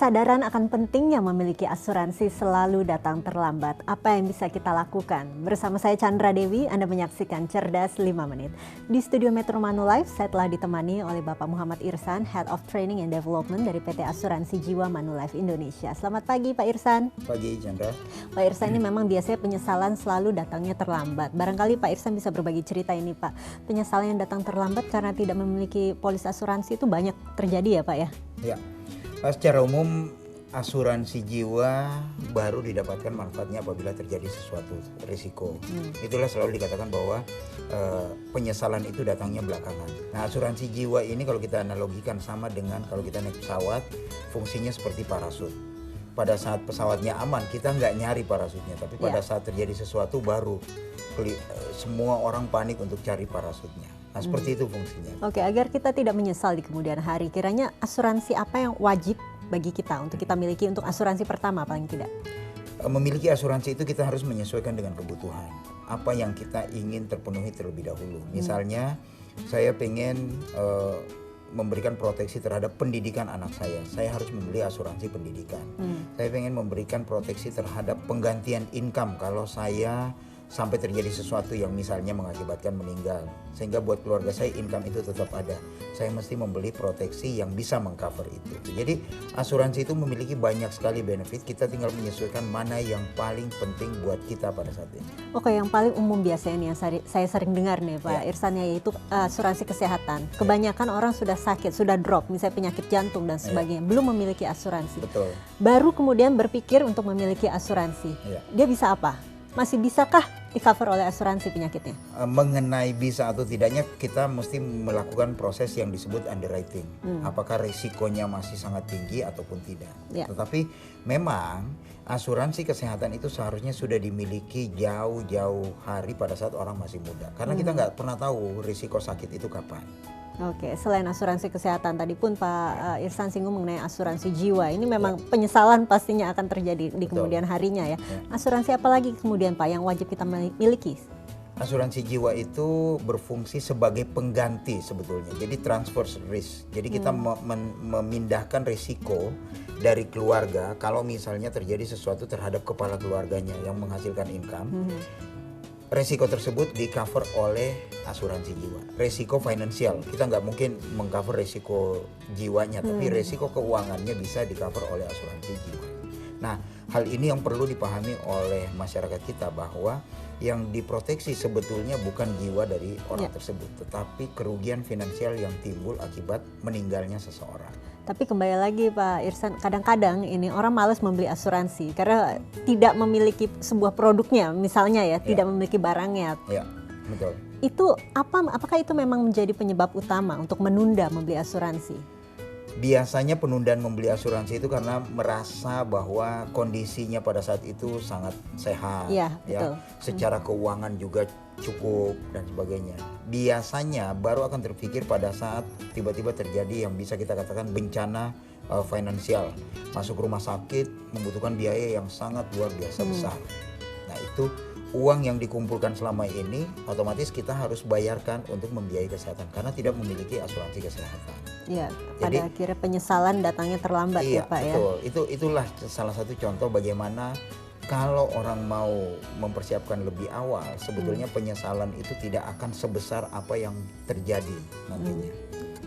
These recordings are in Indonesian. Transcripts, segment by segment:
Kesadaran akan pentingnya memiliki asuransi selalu datang terlambat. Apa yang bisa kita lakukan? Bersama saya Chandra Dewi, Anda menyaksikan Cerdas 5 Menit. Di studio Metro Manulife, saya telah ditemani oleh Bapak Muhammad Irsan, Head of Training and Development dari PT Asuransi Jiwa Manulife Indonesia. Selamat pagi Pak Irsan. Pagi Chandra. Pak Irsan, ini memang biasanya penyesalan selalu datangnya terlambat. Barangkali Pak Irsan bisa berbagi cerita ini Pak. Penyesalan yang datang terlambat karena tidak memiliki polis asuransi itu banyak terjadi ya Pak ya? Ya. Secara umum asuransi jiwa baru didapatkan manfaatnya apabila terjadi sesuatu risiko. Itulah selalu dikatakan bahwa penyesalan itu datangnya belakangan. Nah, asuransi jiwa ini kalau kita analogikan sama dengan kalau kita naik pesawat, fungsinya seperti parasut. Pada saat pesawatnya aman, kita nggak nyari parasutnya, tapi pada saat terjadi sesuatu baru semua orang panik untuk cari parasutnya. Nah, seperti itu fungsinya. Oke, agar kita tidak menyesal di kemudian hari, kiranya asuransi apa yang wajib bagi kita untuk kita miliki untuk asuransi pertama paling tidak? Memiliki asuransi itu kita harus menyesuaikan dengan kebutuhan. Apa yang kita ingin terpenuhi terlebih dahulu. Misalnya, saya pengen memberikan proteksi terhadap pendidikan anak saya harus membeli asuransi pendidikan. Saya pengen memberikan proteksi terhadap penggantian income kalau saya sampai terjadi sesuatu yang misalnya mengakibatkan meninggal, sehingga buat keluarga saya income itu tetap ada. Saya mesti membeli proteksi yang bisa mengcover itu. Jadi asuransi itu memiliki banyak sekali benefit. Kita tinggal menyesuaikan mana yang paling penting buat kita pada saat ini. Oke, yang paling umum biasanya nih yang saya sering dengar nih Pak Irsan, yaitu asuransi kesehatan. Kebanyakan orang sudah sakit, sudah drop, misalnya penyakit jantung dan sebagainya, belum memiliki asuransi. Betul. Baru kemudian berpikir untuk memiliki asuransi. Dia bisa apa? Masih bisakah di-cover oleh asuransi penyakitnya? Mengenai bisa atau tidaknya, kita mesti melakukan proses yang disebut underwriting. Apakah risikonya masih sangat tinggi ataupun tidak. Tetapi memang asuransi kesehatan itu seharusnya sudah dimiliki jauh-jauh hari pada saat orang masih muda. Karena kita nggak pernah tahu risiko sakit itu kapan. Oke, selain asuransi kesehatan, tadi pun Pak Irsan singgung mengenai asuransi jiwa. Ini memang penyesalan pastinya akan terjadi di kemudian harinya ya. Asuransi apa lagi kemudian Pak yang wajib kita miliki? Asuransi jiwa itu berfungsi sebagai pengganti sebetulnya. Jadi transfer risk. Jadi kita memindahkan risiko dari keluarga kalau misalnya terjadi sesuatu terhadap kepala keluarganya yang menghasilkan income. Resiko tersebut di-cover oleh asuransi jiwa. Resiko finansial, kita nggak mungkin meng-cover resiko jiwanya, tapi resiko keuangannya bisa di-cover oleh asuransi jiwa. Nah, hal ini yang perlu dipahami oleh masyarakat kita bahwa yang diproteksi sebetulnya bukan jiwa dari orang tersebut, tetapi kerugian finansial yang timbul akibat meninggalnya seseorang. Tapi kembali lagi Pak Irsan, kadang-kadang ini orang malas membeli asuransi karena tidak memiliki sebuah produknya, misalnya tidak memiliki barangnya. Ya, betul. Itu apakah itu memang menjadi penyebab utama untuk menunda membeli asuransi? Biasanya penundaan membeli asuransi itu karena merasa bahwa kondisinya pada saat itu sangat sehat, betul. Secara keuangan juga cukup dan sebagainya. Biasanya baru akan terpikir pada saat tiba-tiba terjadi yang bisa kita katakan bencana finansial, masuk rumah sakit membutuhkan biaya yang sangat luar biasa besar. Nah, itu uang yang dikumpulkan selama ini otomatis kita harus bayarkan untuk membiayai kesehatan karena tidak memiliki asuransi kesehatan. Iya, pada akhirnya penyesalan datangnya terlambat ya Pak betul. Itulah salah satu contoh bagaimana kalau orang mau mempersiapkan lebih awal, sebetulnya penyesalan itu tidak akan sebesar apa yang terjadi nantinya.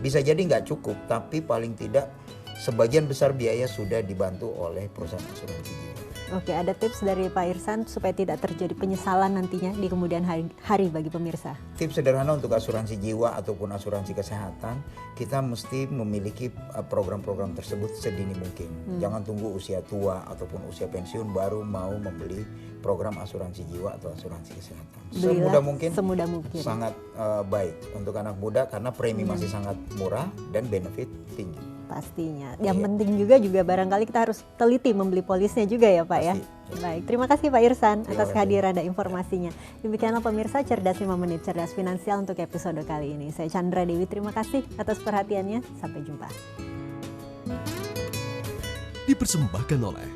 Bisa jadi nggak cukup, tapi paling tidak sebagian besar biaya sudah dibantu oleh perusahaan asuransi jiwa. Oke, ada tips dari Pak Irsan supaya tidak terjadi penyesalan nantinya di kemudian hari bagi pemirsa? Tips sederhana untuk asuransi jiwa ataupun asuransi kesehatan, kita mesti memiliki program-program tersebut sedini mungkin. Jangan tunggu usia tua ataupun usia pensiun baru mau membeli program asuransi jiwa atau asuransi kesehatan. Semudah mungkin. Sangat baik untuk anak muda karena premi masih sangat murah dan benefit tinggi. Pastinya. Yang penting juga barangkali kita harus teliti membeli polisnya juga ya Pak. Pasti. Baik, terima kasih Pak Irsan atas kehadiran dan informasinya. Demikianlah pemirsa Cerdas 5 Menit, Cerdas Finansial untuk episode kali ini. Saya Chandra Dewi, terima kasih atas perhatiannya. Sampai jumpa. Dipersembahkan oleh